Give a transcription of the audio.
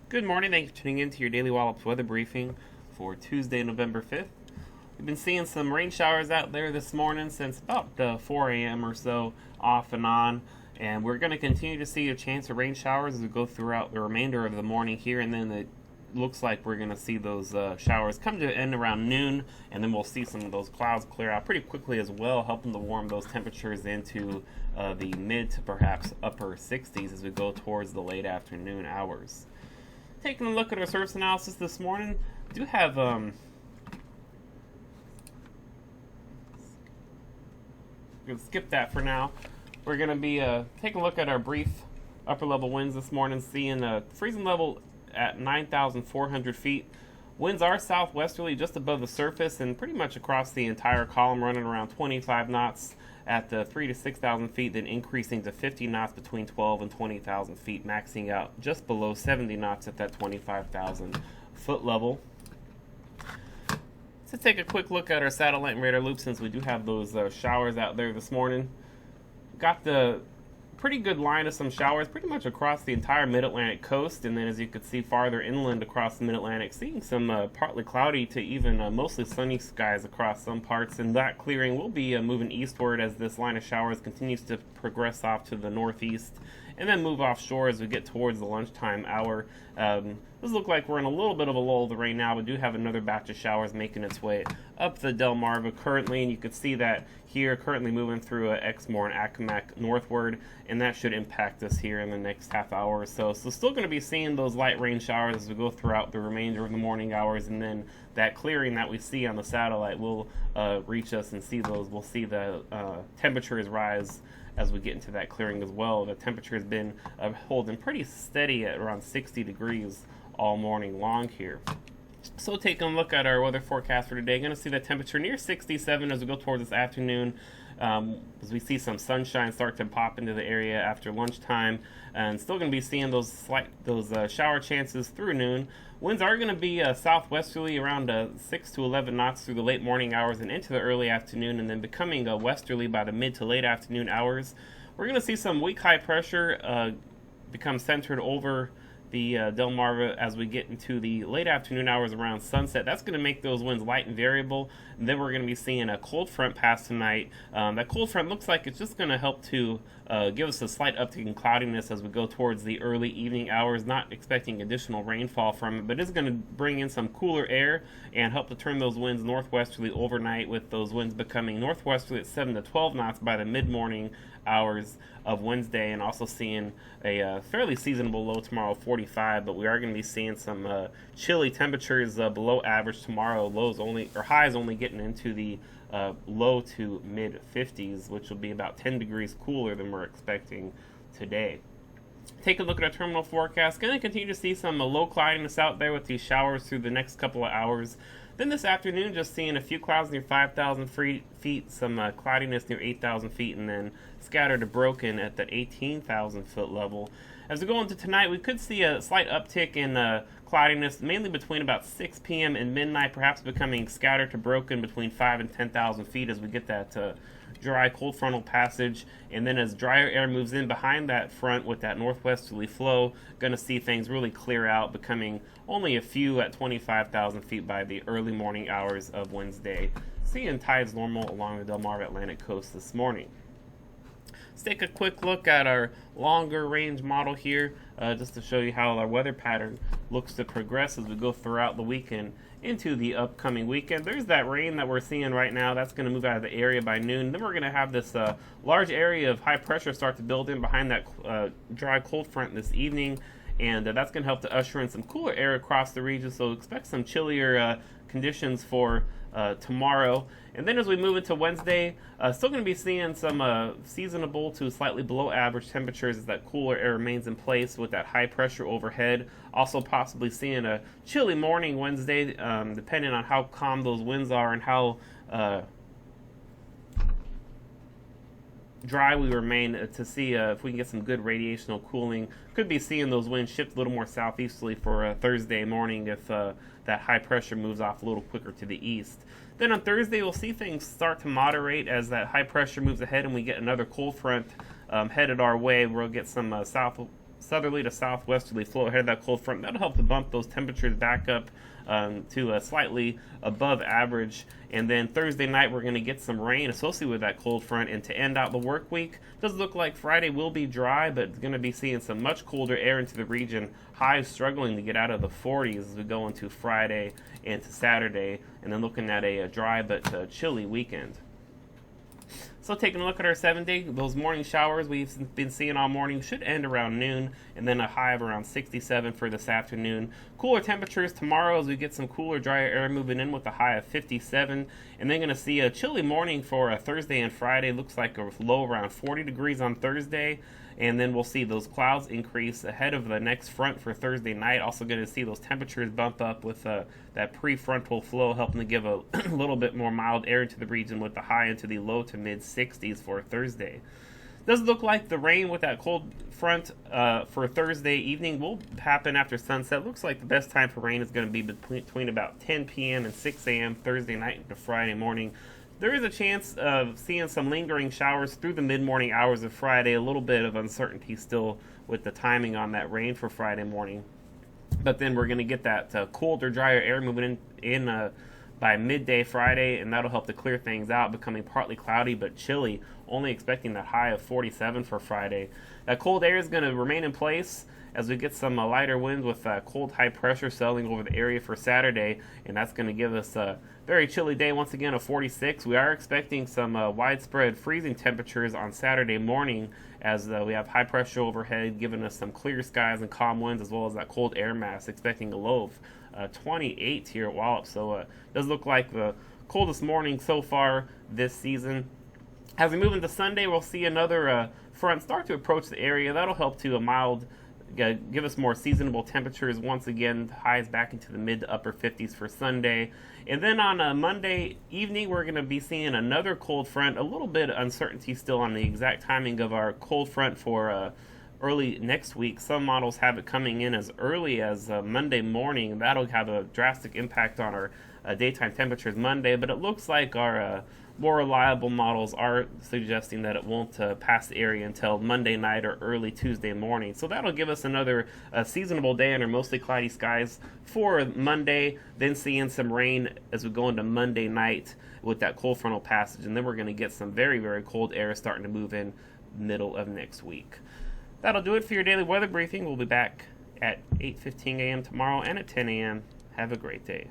Good morning. Thank you for tuning in to your daily Wallops weather briefing for Tuesday, November 5th. We've been seeing some rain showers out there this morning since about 4 a.m. or so, off and on. And we're going to continue to see a chance of rain showers as we go throughout the remainder of the morning here. And then it looks like we're going to see those showers come to an end around noon. And then we'll see some of those clouds clear out pretty quickly as well, helping to warm those temperatures into the mid to perhaps upper 60s as we go towards the late afternoon hours. Taking a look at our surface analysis this morning, do have we'll skip that for now. We're going to be taking a look at our brief upper level winds this morning, seeing a freezing level at 9,400 feet. Winds are southwesterly just above the surface and pretty much across the entire column, running around 25 knots at 3,000 to 6,000 feet, then increasing to 50 knots between 12 and 20,000 feet, maxing out just below 70 knots at that 25,000 foot level. Let's take a quick look at our satellite and radar loop since we do have those showers out there this morning. Got the pretty good line of some showers pretty much across the entire mid-Atlantic coast, and then as you can see farther inland across the mid-Atlantic, seeing some partly cloudy to even mostly sunny skies across some parts, and that clearing will be moving eastward as this line of showers continues to progress off to the northeast and then move offshore as we get towards the lunchtime hour. Does look like we're in a little bit of a lull of the rain now. We do have another batch of showers making its way up the Delmarva currently, and you can see that here currently moving through Exmoor and Accomack northward, and that should impact us here in the next half hour or so. So still going to be seeing those light rain showers as we go throughout the remainder of the morning hours, and then that clearing that we see on the satellite will reach us and see those. We'll see the temperatures rise as we get into that clearing as well. The temperature has been holding pretty steady at around 60 degrees all morning long here. So taking a look at our weather forecast for today, going to see the temperature near 67 as we go towards this afternoon. As we see some sunshine start to pop into the area after lunchtime, and still going to be seeing those shower chances through noon. Winds are going to be southwesterly around 6 to 11 knots through the late morning hours and into the early afternoon, and then becoming westerly by the mid to late afternoon hours. We're going to see some weak high pressure become centered over the Delmarva as we get into the late afternoon hours around sunset. That's going to make those winds light and variable. And then we're going to be seeing a cold front pass tonight. That cold front looks like it's just going to help to give us a slight uptick in cloudiness as we go towards the early evening hours. Not expecting additional rainfall from it, but it's going to bring in some cooler air and help to turn those winds northwesterly overnight, with those winds becoming northwesterly at 7 to 12 knots by the mid-morning hours of Wednesday, and also seeing a fairly seasonable low tomorrow, 45. But we are going to be seeing some chilly temperatures below average tomorrow. Highs only getting into the low to mid 50s, which will be about 10 degrees cooler than we're expecting today. Take a look at our terminal forecast. Going to continue to see some low cloudiness out there with these showers through the next couple of hours. Then this afternoon, just seeing a few clouds near 5,000 feet, some cloudiness near 8,000 feet, and then scattered to broken at that 18,000 foot level. As we go into tonight, we could see a slight uptick in cloudiness, mainly between about 6 p.m. and midnight, perhaps becoming scattered to broken between 5 and 10,000 feet as we get that dry cold frontal passage, and then as drier air moves in behind that front with that northwesterly flow, going to see things really clear out, becoming only a few at 25,000 feet by the early morning hours of Wednesday. Seeing tides normal along the Delmarva Atlantic coast this morning. Let's take a quick look at our longer range model here, just to show you how our weather pattern looks to progress as we go throughout the weekend into the upcoming weekend. There's that rain that we're seeing right now. That's going to move out of the area by noon. Then we're going to have this large area of high pressure start to build in behind that dry cold front this evening, and that's going to help to usher in some cooler air across the region. So expect some chillier conditions for tomorrow. And then as we move into Wednesday, still going to be seeing some seasonable to slightly below average temperatures as that cooler air remains in place with that high pressure overhead. Also possibly seeing a chilly morning Wednesday, depending on how calm those winds are and how dry we remain, to see if we can get some good radiational cooling. Could be seeing those winds shift a little more southeasterly for Thursday morning if that high pressure moves off a little quicker to the east. Then on Thursday, we'll see things start to moderate as that high pressure moves ahead and we get another cold front headed our way. We'll get some southerly to southwesterly flow ahead of that cold front. That'll help to bump those temperatures back up to a slightly above average. And then Thursday night, we're going to get some rain associated with that cold front. And to end out the work week, does look like Friday will be dry, but it's going to be seeing some much colder air into the region. Highs struggling to get out of the 40s as we go into Friday and to Saturday. And then looking at a dry but chilly weekend. So taking a look at our 7-day, those morning showers we've been seeing all morning should end around noon, and then a high of around 67 for this afternoon. Cooler temperatures tomorrow as we get some cooler, drier air moving in with a high of 57, and then going to see a chilly morning for Thursday and Friday. Looks like a low around 40 degrees on Thursday. And then we'll see those clouds increase ahead of the next front for Thursday night. Also going to see those temperatures bump up with that prefrontal flow helping to give a little bit more mild air into the region with the high into the low to mid 60s for Thursday. Does look like the rain with that cold front for Thursday evening will happen after sunset. Looks like the best time for rain is going to be between about 10 p.m. and 6 a.m. Thursday night into Friday morning. There is a chance of seeing some lingering showers through the mid-morning hours of Friday. A little bit of uncertainty still with the timing on that rain for Friday morning. But then we're going to get that colder, drier air moving in by midday Friday, and that'll help to clear things out, becoming partly cloudy but chilly. Only expecting that high of 47 for Friday. That cold air is going to remain in place as we get some lighter winds with cold high pressure settling over the area for Saturday, and that's going to give us a very chilly day once again of 46. We are expecting some widespread freezing temperatures on Saturday morning as we have high pressure overhead giving us some clear skies and calm winds, as well as that cold air mass, expecting a low of 28 here at Wallops. So it does look like the coldest morning so far this season. As we move into Sunday, we'll see another front start to approach the area. That'll help to give us more seasonable temperatures once again, highs back into the mid to upper 50s for Sunday. And then on Monday evening, we're going to be seeing another cold front. A little bit of uncertainty still on the exact timing of our cold front for early next week. Some models have it coming in as early as Monday morning. That'll have a drastic impact on our daytime temperatures Monday, but it looks like our more reliable models are suggesting that it won't pass the area until Monday night or early Tuesday morning. So that'll give us another seasonable day under mostly cloudy skies for Monday, then seeing some rain as we go into Monday night with that cold frontal passage. And then we're going to get some very, very cold air starting to move in middle of next week. That'll do it for your daily weather briefing. We'll be back at 8:15 a.m. tomorrow and at 10 a.m. Have a great day.